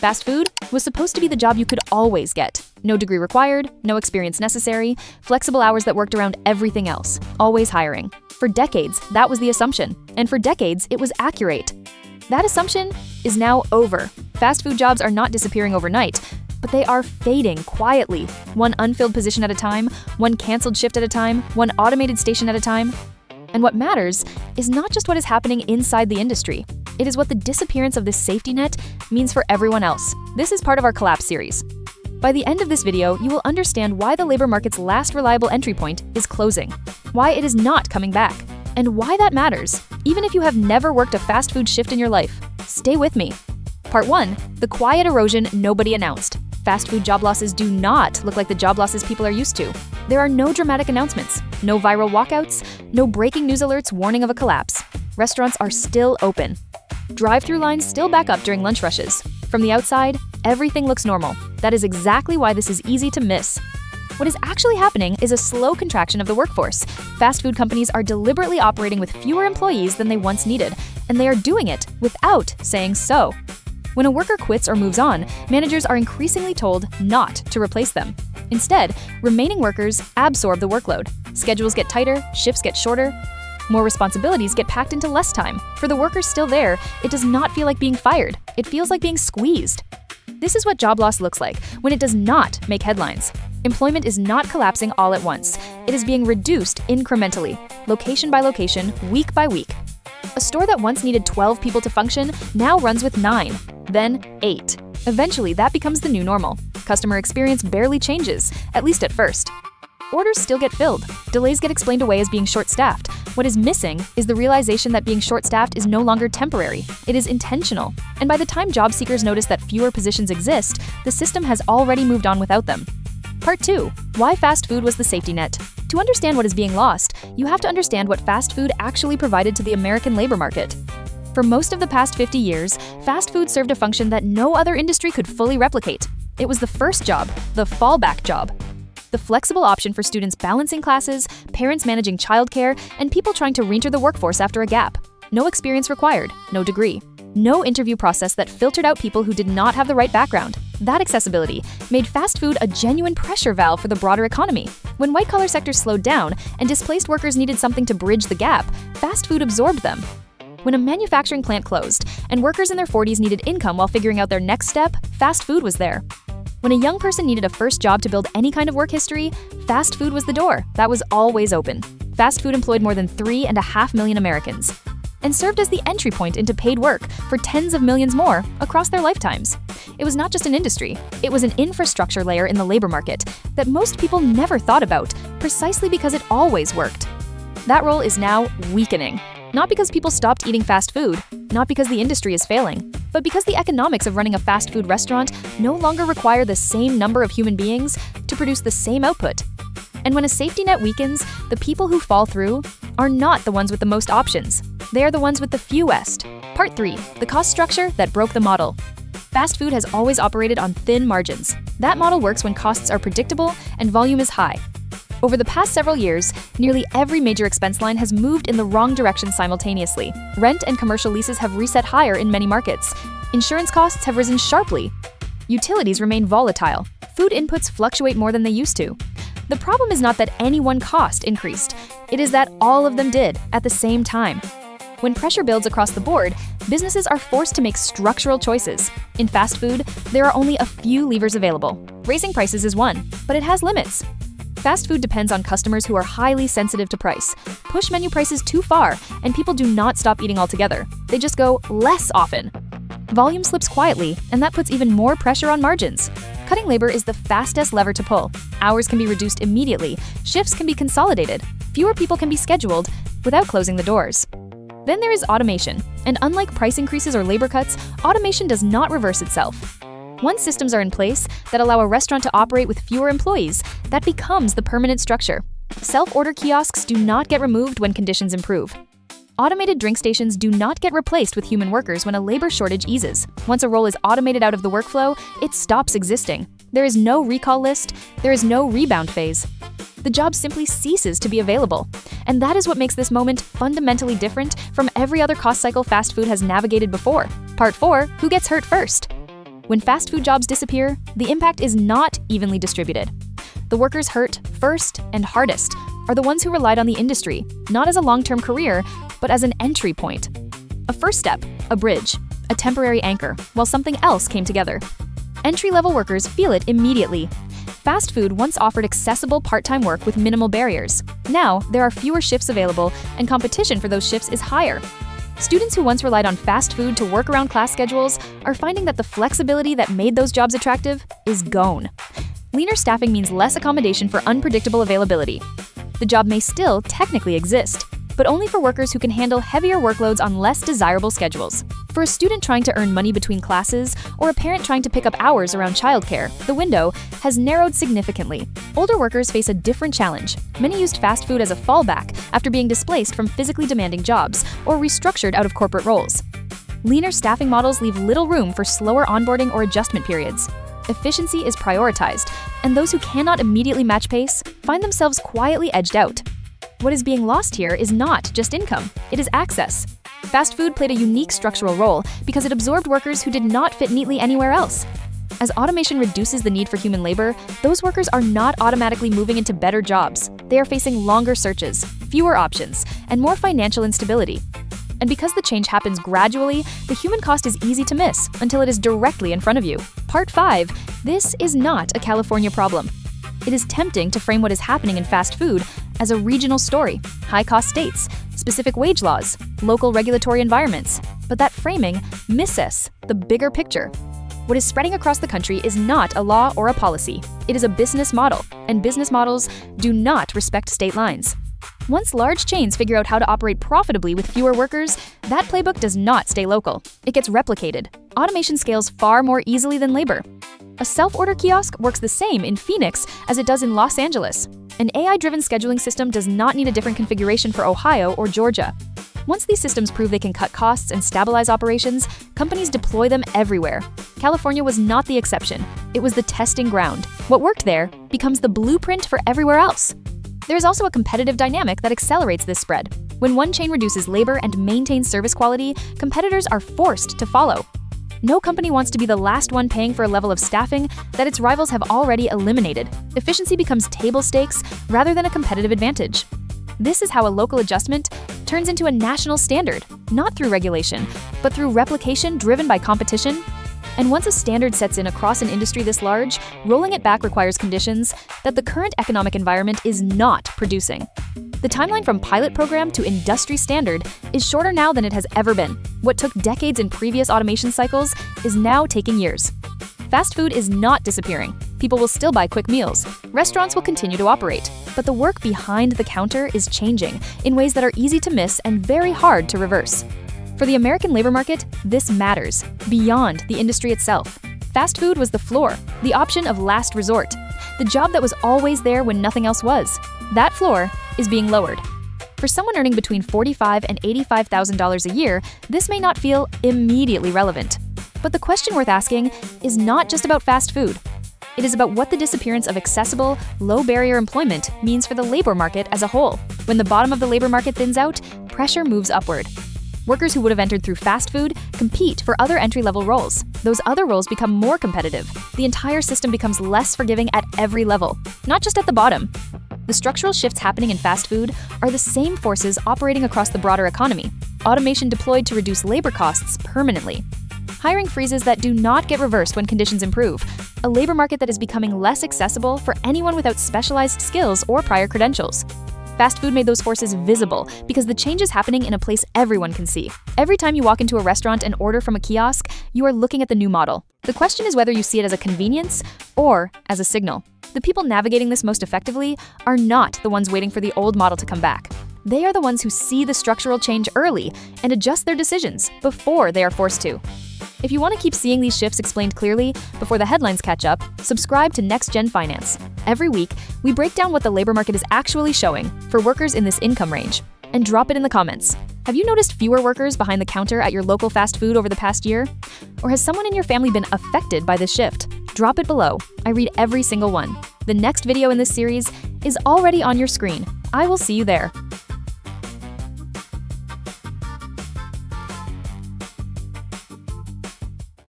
Fast food was supposed to be the job you could always get. No degree required, no experience necessary, flexible hours that worked around everything else, always hiring. For decades, that was the assumption, and for decades, it was accurate. That assumption is now over. Fast food jobs are not disappearing overnight, but they are fading quietly, one unfilled position at a time, one canceled shift at a time, one automated station at a time. And what matters is not just what is happening inside the industry. It is what the disappearance of this safety net means for everyone else. This is part of our Collapse series. By the end of this video, you will understand why the labor market's last reliable entry point is closing, why it is not coming back, and why that matters, even if you have never worked a fast food shift in your life. Stay with me. Part 1. The quiet erosion nobody announced. Fast food job losses do not look like the job losses people are used to. There are no dramatic announcements, no viral walkouts, no breaking news alerts warning of a collapse. Restaurants are still open. Drive-through lines still back up during lunch rushes. From the outside, everything looks normal. That is exactly why this is easy to miss. What is actually happening is a slow contraction of the workforce. Fast food companies are deliberately operating with fewer employees than they once needed, and they are doing it without saying so. When a worker quits or moves on, managers are increasingly told not to replace them. Instead, remaining workers absorb the workload. Schedules get tighter, shifts get shorter. More responsibilities get packed into less time. For the workers still there, it does not feel like being fired. It feels like being squeezed. This is what job loss looks like when it does not make headlines. Employment is not collapsing all at once. It is being reduced incrementally, location by location, week by week. A store that once needed 12 people to function now runs with 9, then 8. Eventually, that becomes the new normal. Customer experience barely changes, at least at first. Orders still get filled. Delays get explained away as being short-staffed. What is missing is the realization that being short-staffed is no longer temporary. It is intentional. And by the time job seekers notice that fewer positions exist, the system has already moved on without them. Part 2. Why fast food was the safety net. To understand what is being lost, you have to understand what fast food actually provided to the American labor market. For most of the past 50 years, fast food served a function that no other industry could fully replicate. It was the first job, the fallback job. The flexible option for students balancing classes, parents managing childcare, and people trying to re-enter the workforce after a gap. No experience required, no degree. No interview process that filtered out people who did not have the right background. That accessibility made fast food a genuine pressure valve for the broader economy. When white-collar sectors slowed down and displaced workers needed something to bridge the gap, fast food absorbed them. When a manufacturing plant closed and workers in their 40s needed income while figuring out their next step, fast food was there. When a young person needed a first job to build any kind of work history, fast food was the door. That was always open. Fast food employed more than 3.5 million Americans and served as the entry point into paid work for tens of millions more across their lifetimes. It was not just an industry, it was an infrastructure layer in the labor market that most people never thought about, precisely because it always worked. That role is now weakening. Not because people stopped eating fast food, not because the industry is failing, but because the economics of running a fast food restaurant no longer require the same number of human beings to produce the same output. And when a safety net weakens, the people who fall through are not the ones with the most options. They are the ones with the fewest. Part 3. The cost structure that broke the model. Fast food has always operated on thin margins. That model works when costs are predictable and volume is high. Over the past several years, nearly every major expense line has moved in the wrong direction simultaneously. Rent and commercial leases have reset higher in many markets. Insurance costs have risen sharply. Utilities remain volatile. Food inputs fluctuate more than they used to. The problem is not that any one cost increased. It is that all of them did at the same time. When pressure builds across the board, businesses are forced to make structural choices. In fast food, there are only a few levers available. Raising prices is one, but it has limits. Fast food depends on customers who are highly sensitive to price. Push menu prices too far, and people do not stop eating altogether. They just go less often. Volume slips quietly, and that puts even more pressure on margins. Cutting labor is the fastest lever to pull. Hours can be reduced immediately. Shifts can be consolidated. Fewer people can be scheduled without closing the doors. Then there is automation, and unlike price increases or labor cuts, automation does not reverse itself. Once systems are in place that allow a restaurant to operate with fewer employees, that becomes the permanent structure. Self-order kiosks do not get removed when conditions improve. Automated drink stations do not get replaced with human workers when a labor shortage eases. Once a role is automated out of the workflow, it stops existing. There is no recall list, there is no rebound phase. The job simply ceases to be available. And that is what makes this moment fundamentally different from every other cost cycle fast food has navigated before. Part 4, who gets hurt first? When fast food jobs disappear, the impact is not evenly distributed. The workers hurt first and hardest are the ones who relied on the industry, not as a long-term career, but as an entry point. A first step, a bridge, a temporary anchor, while something else came together. Entry-level workers feel it immediately. Fast food once offered accessible part-time work with minimal barriers. Now, there are fewer shifts available, and competition for those shifts is higher. Students who once relied on fast food to work around class schedules are finding that the flexibility that made those jobs attractive is gone. Leaner staffing means less accommodation for unpredictable availability. The job may still technically exist, but only for workers who can handle heavier workloads on less desirable schedules. For a student trying to earn money between classes or a parent trying to pick up hours around childcare, the window has narrowed significantly. Older workers face a different challenge. Many used fast food as a fallback after being displaced from physically demanding jobs or restructured out of corporate roles. Leaner staffing models leave little room for slower onboarding or adjustment periods. Efficiency is prioritized, and those who cannot immediately match pace find themselves quietly edged out. What is being lost here is not just income, it is access. Fast food played a unique structural role because it absorbed workers who did not fit neatly anywhere else. As automation reduces the need for human labor, those workers are not automatically moving into better jobs. They are facing longer searches, fewer options, and more financial instability. And because the change happens gradually, the human cost is easy to miss until it is directly in front of you. Part 5. This is not a California problem. It is tempting to frame what is happening in fast food as a regional story, high-cost states, specific wage laws, local regulatory environments. But that framing misses the bigger picture. What is spreading across the country is not a law or a policy. It is a business model, and business models do not respect state lines. Once large chains figure out how to operate profitably with fewer workers, that playbook does not stay local. It gets replicated. Automation scales far more easily than labor. A self-order kiosk works the same in Phoenix as it does in Los Angeles. An AI-driven scheduling system does not need a different configuration for Ohio or Georgia. Once these systems prove they can cut costs and stabilize operations, companies deploy them everywhere. California was not the exception. It was the testing ground. What worked there becomes the blueprint for everywhere else. There is also a competitive dynamic that accelerates this spread. When one chain reduces labor and maintains service quality, competitors are forced to follow. No company wants to be the last one paying for a level of staffing that its rivals have already eliminated. Efficiency becomes table stakes rather than a competitive advantage. This is how a local adjustment turns into a national standard, not through regulation, but through replication driven by competition. And once a standard sets in across an industry this large, rolling it back requires conditions that the current economic environment is not producing. The timeline from pilot program to industry standard is shorter now than it has ever been. What took decades in previous automation cycles is now taking years. Fast food is not disappearing. People will still buy quick meals. Restaurants will continue to operate. But the work behind the counter is changing in ways that are easy to miss and very hard to reverse. For the American labor market, this matters beyond the industry itself. Fast food was the floor, the option of last resort, the job that was always there when nothing else was. That floor is being lowered. For someone earning between $45,000 and $85,000 a year, this may not feel immediately relevant. But the question worth asking is not just about fast food. It is about what the disappearance of accessible, low-barrier employment means for the labor market as a whole. When the bottom of the labor market thins out, pressure moves upward. Workers who would have entered through fast food compete for other entry-level roles. Those other roles become more competitive. The entire system becomes less forgiving at every level, not just at the bottom. The structural shifts happening in fast food are the same forces operating across the broader economy. Automation deployed to reduce labor costs permanently. Hiring freezes that do not get reversed when conditions improve. A labor market that is becoming less accessible for anyone without specialized skills or prior credentials. Fast food made those forces visible because the change is happening in a place everyone can see. Every time you walk into a restaurant and order from a kiosk, you are looking at the new model. The question is whether you see it as a convenience or as a signal. The people navigating this most effectively are not the ones waiting for the old model to come back. They are the ones who see the structural change early and adjust their decisions before they are forced to. If you want to keep seeing these shifts explained clearly before the headlines catch up, subscribe to Next Gen Finance. Every week, we break down what the labor market is actually showing for workers in this income range. And drop it in the comments. Have you noticed fewer workers behind the counter at your local fast food over the past year? Or has someone in your family been affected by this shift? Drop it below. I read every single one. The next video in this series is already on your screen. I will see you there.